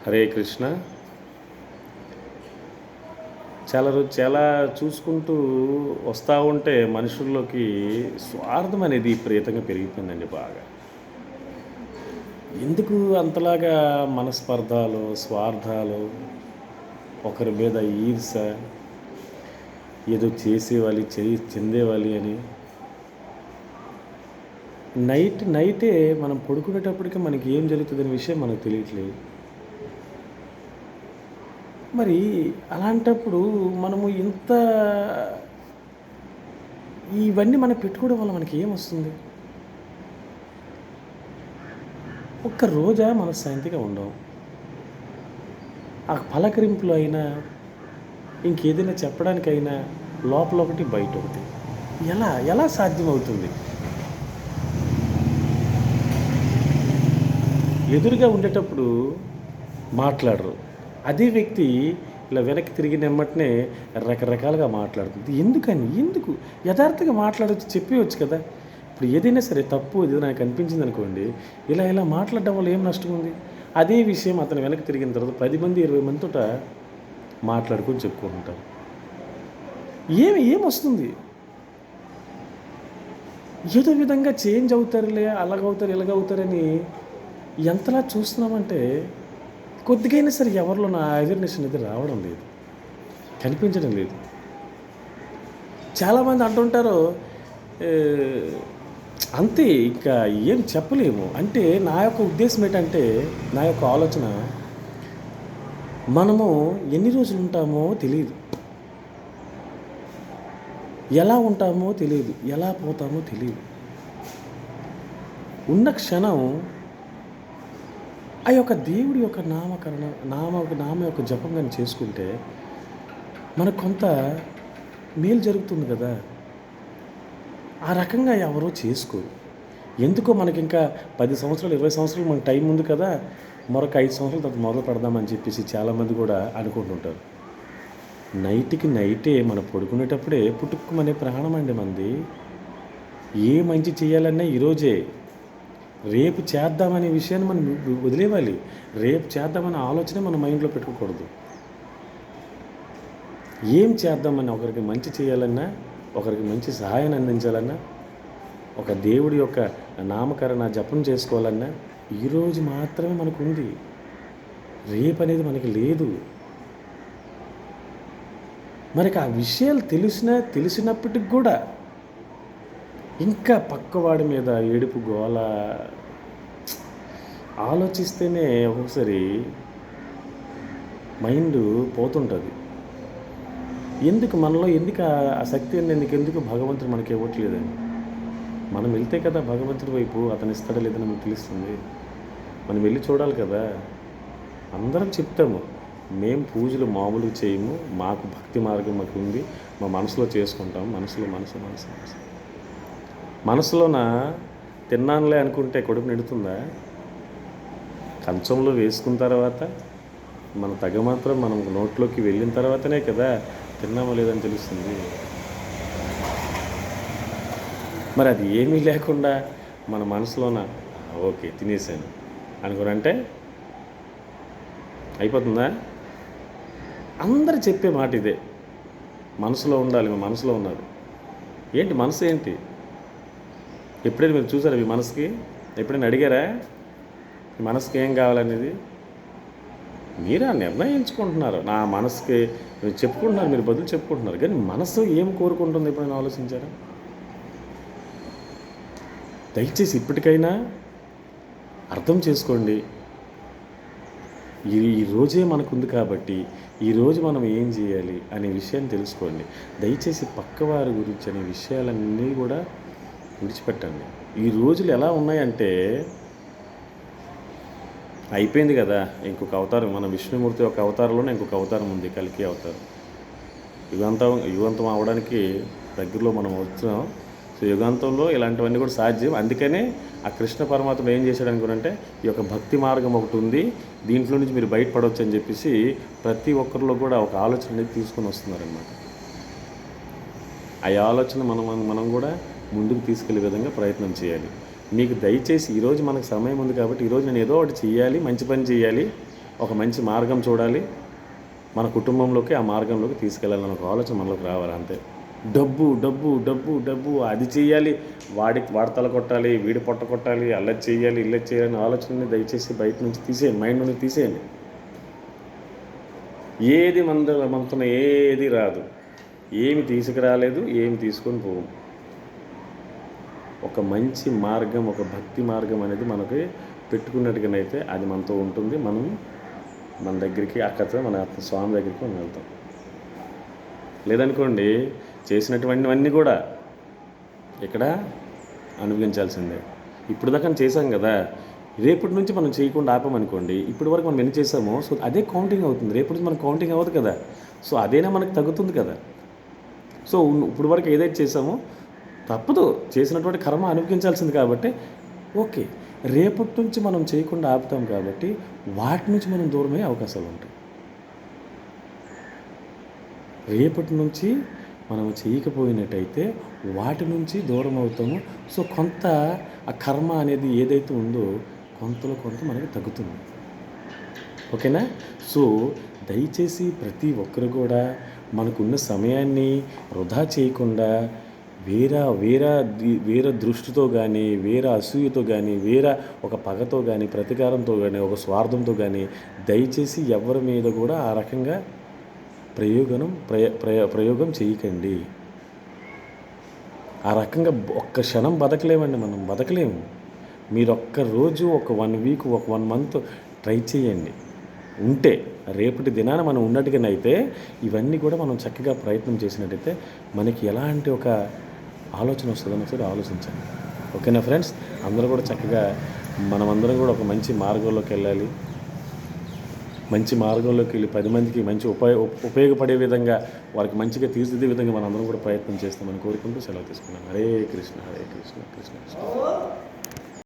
హరే కృష్ణ. చాలా చూసుకుంటూ వస్తూ ఉంటే మనుషుల్లోకి స్వార్థం అనేది విపరీతంగా పెరిగిపోయిందండి బాగా. ఎందుకు అంతలాగా మనస్పర్ధాలు, స్వార్థాలు, ఒకరి మీద ఈర్ష, ఏదో చేసేవాలి, చెందేవాలి అని. నైటే మనం పడుకునేటప్పటికి మనకి ఏం జరుగుతుందనే విషయం మనకు తెలియట్లేదు. మరి అలాంటప్పుడు మనము ఇవన్నీ మనం పెట్టుకోవడం వల్ల మనకి ఏమొస్తుంది? ఒక్క రోజా మనశ్శాంతిగా ఉండవు. ఆ పలకరింపులో అయినా, ఇంకేదైనా చెప్పడానికైనా లోపల ఒకటి, బయట ఒకటి. ఎలా సాధ్యమవుతుంది? ఎదురుగా ఉండేటప్పుడు మాట్లాడరు. అదే వ్యక్తి ఇలా వెనక్కి తిరిగి నెమ్మటనే రకరకాలుగా మాట్లాడుతుంది. ఎందుకు యథార్థంగా మాట్లాడవచ్చు, చెప్పవచ్చు కదా. ఇప్పుడు ఏదైనా సరే తప్పు ఇది నాకు అనిపించింది అనుకోండి, ఇలా మాట్లాడడం వల్ల ఏం నష్టం ఉంది? అదే విషయం అతను వెనక్కి తిరిగిన తర్వాత 10 మంది 20 మందితో మాట్లాడుకొని చెప్పుకుంటుంటారు. ఏమొస్తుంది? ఏదో విధంగా చేంజ్ అవుతారులే, అలాగవుతారు ఇలాగవుతారని ఎంతలా చూస్తున్నామంటే కొద్దిగైనా సరే ఎవరిలో నా అవేర్నెస్ అనేది రావడం లేదు, కనిపించడం లేదు. చాలామంది అంటుంటారు అంతే, ఇంకా ఏం చెప్పలేము. అంటే నా యొక్క ఉద్దేశం ఏంటంటే, నా యొక్క ఆలోచన, మనము ఎన్ని రోజులు ఉంటామో తెలియదు, ఎలా ఉంటామో తెలియదు, ఎలా పోతామో తెలియదు. ఉన్న క్షణం ఆ యొక్క దేవుడి యొక్క నామ యొక్క జపం కానీ చేసుకుంటే మనకు కొంత మేలు జరుగుతుంది కదా. ఆ రకంగా ఎవరో చేసుకోరు. ఎందుకో మనకి ఇంకా 10 సంవత్సరాలు 20 సంవత్సరాలు మనకు టైం ఉంది కదా, మరొక 5 సంవత్సరాల తర్వాత మొదలు పెడదామని చెప్పేసి చాలామంది కూడా అనుకుంటుంటారు. నైటే మనం పడుకునేటప్పుడే పుట్టుక్కుమనే ప్రాణం అండి మంది. ఏ మంచి చేయాలన్నా ఈరోజే, రేపు చేద్దామనే విషయాన్ని మనం వదిలేవాలి. రేపు చేద్దామనే ఆలోచన మన మైండ్లో పెట్టుకోకూడదు. ఏం చేద్దామని, ఒకరికి మంచి చేయాలన్నా, ఒకరికి మంచి సహాయాన్ని అందించాలన్నా, ఒక దేవుడి యొక్క నామకరణ జపం చేసుకోవాలన్నా ఈరోజు మాత్రమే మనకు ఉంది. రేపు అనేది మనకి లేదు. మనకి ఆ విషయాలు తెలిసినప్పటికి కూడా ఇంకా పక్కవాడి మీద ఏడుపు గోల ఆలోచిస్తేనే ఒక్కొక్కసారి మైండ్ పోతుంటుంది. మనలో ఆ శక్తి అనేది ఎందుకు భగవంతుడు మనకి ఇవ్వట్లేదని. మనం వెళ్తే కదా భగవంతుడి వైపు అతను ఇస్తాడా లేదని మనకు తెలుస్తుంది. మనం వెళ్ళి చూడాలి కదా. అందరం చెప్తాము, మేము పూజలు మామూలుగా చేయము, మాకు భక్తి మార్గం మాకు ఉంది, మా మనసులో చేసుకుంటాం. మనసులోన తిన్నానులే అనుకుంటే కడుపు నిండుతుందా? కంచంలో వేసుకున్న తర్వాత మన మాత్రం మనం నోట్లోకి వెళ్ళిన తర్వాతనే కదా తిన్నామో లేదని తెలుస్తుంది. మరి అది ఏమీ లేకుండా మన మనసులోన ఓకే తినేసాను అనుకోనంటే అయిపోతుందా? అందరు చెప్పే మాట ఇదే, మనసులో ఉండాలి, మా మనసులో ఉన్నది ఏంటి? మనసు ఏంటి? ఎప్పుడైనా మీరు చూసారా మీ మనసుకి? ఎప్పుడైనా అడిగారా మీ మనసుకి ఏం కావాలనేది? మీరే నిర్ణయించుకుంటున్నారు. నా మనసుకి చెప్పుకుంటున్నారు, మీరు బదులు చెప్పుకుంటున్నారు, కానీ మనసు ఏం కోరుకుంటుంది ఎప్పుడైనా ఆలోచించారా? దయచేసి ఇప్పటికైనా అర్థం చేసుకోండి. ఈ రోజే మనకుంది కాబట్టి ఈరోజు మనం ఏం చేయాలి అనే విషయాన్ని తెలుసుకోండి. దయచేసి పక్కవారి గురించి అనే విషయాలన్నీ కూడా విడిచిపెట్టండి. ఈ రోజులు ఎలా ఉన్నాయంటే, అయిపోయింది కదా, ఇంకొక అవతారం, మన విష్ణుమూర్తి యొక్క అవతారంలోనే ఇంకొక అవతారం ఉంది, కలికి అవతారం. యుగాంతం అవడానికి దగ్గరలో మనం వచ్చాం. సో యుగాంతంలో ఇలాంటివన్నీ కూడా సాధ్యం. అందుకనే ఆ కృష్ణ పరమాత్మ ఏం చేశాడు అనుకుంటే, ఈ యొక్క భక్తి మార్గం ఒకటి ఉంది, దీంట్లో నుంచి మీరు బయటపడవచ్చు అని చెప్పేసి ప్రతి ఒక్కరిలో కూడా ఒక ఆలోచన అనేది తీసుకొని వస్తున్నారనమాట. ఆ ఆలోచన మనం కూడా ముందుకు తీసుకెళ్లే విధంగా ప్రయత్నం చేయాలి. మీకు దయచేసి ఈరోజు మనకు సమయం ఉంది కాబట్టి ఈరోజు నేను ఏదో ఒకటి చేయాలి, మంచి పని చేయాలి, ఒక మంచి మార్గం చూడాలి, మన కుటుంబంలోకి ఆ మార్గంలోకి తీసుకెళ్ళాలని ఒక ఆలోచన మనలోకి రావాలి అంతే. డబ్బు డబ్బు డబ్బు డబ్బు అది చేయాలి, వాడి తల కొట్టాలి, వీడి పొట్ట కొట్టాలి, అల్లది చేయాలి, ఇల్లది చేయాలని ఆలోచనని దయచేసి బయట నుంచి తీసేయండి, మైండ్ నుంచి తీసేయండి. ఏది మనతో ఏది రాదు, ఏమి తీసుకురాలేదు, ఏమి తీసుకొని పోవు. ఒక మంచి మార్గం, ఒక భక్తి మార్గం అనేది మనకి పెట్టుకున్నట్టుగానైతే అది మనతో ఉంటుంది. మనం మన దగ్గరికి అక్కడితో మన స్వామి దగ్గరికి మనం వెళ్తాం. లేదనుకోండి చేసినటువంటివన్నీ కూడా ఇక్కడ అనుభవించాల్సిందే. ఇప్పుడు దాకా చేసాం కదా, రేపటి నుంచి మనం చేయకుండా ఆపామనుకోండి, ఇప్పటి వరకు మనం ఎన్ని చేసామో సో అదే కౌంటింగ్ అవుతుంది. రేపటి నుంచి మనకు కౌంటింగ్ అవ్వదు కదా, సో అదేనా మనకు తగ్గుతుంది కదా. సో ఇప్పుడు వరకు ఏదైతే చేసామో తప్పదు, చేసినటువంటి కర్మ అనుభవించాల్సింది కాబట్టి ఓకే. రేపటి నుంచి మనం చేయకుండా ఆపుతాం కాబట్టి వాటి నుంచి మనం దూరమయ్యే అవకాశాలు ఉంటాయి. రేపటి నుంచి మనం చేయకపోయినట్టయితే వాటి నుంచి దూరం అవుతాము. సో కొంత ఆ కర్మ అనేది ఏదైతే ఉందో కొంతలో కొంత మనకి తగ్గుతుంది. ఓకేనా? సో దయచేసి ప్రతి ఒక్కరు కూడా మనకున్న సమయాన్ని వృధా చేయకుండా వేరే దృష్టితో కానీ, వేరే అసూయతో కానీ, వేరే ఒక పగతో కానీ, ప్రతీకారంతో కానీ, ఒక స్వార్థంతో కానీ దయచేసి ఎవరి మీద కూడా ఆ రకంగా ప్రయోగం చేయకండి. ఆ రకంగా ఒక్క క్షణం బతకలేమండి, మనం బతకలేము. మీరు ఒక్కరోజు ఒక 1 వీక్, ఒక 1 మంత్ ట్రై చేయండి. ఉంటే రేపటి దినాన మనం ఉన్నట్టుగానైతే ఇవన్నీ కూడా మనం చక్కగా ప్రయత్నం చేసినట్టయితే మనకి ఎలాంటి ఒక ఆలోచన వస్తుందని ఒకసారి ఆలోచించండి. ఓకేనా ఫ్రెండ్స్? అందరూ కూడా చక్కగా మనమందరం కూడా ఒక మంచి మార్గంలోకి వెళ్ళాలి. మంచి మార్గంలోకి వెళ్ళి 10 మందికి మంచి ఉపయోగపడే విధంగా, వారికి మంచిగా తీర్చిదిద్దే విధంగా మనం అందరం కూడా ప్రయత్నం చేస్తామని కోరుకుంటూ సెలవు తీసుకున్నాం. హరే కృష్ణ, హరే కృష్ణ, కృష్ణ కృష్ణ.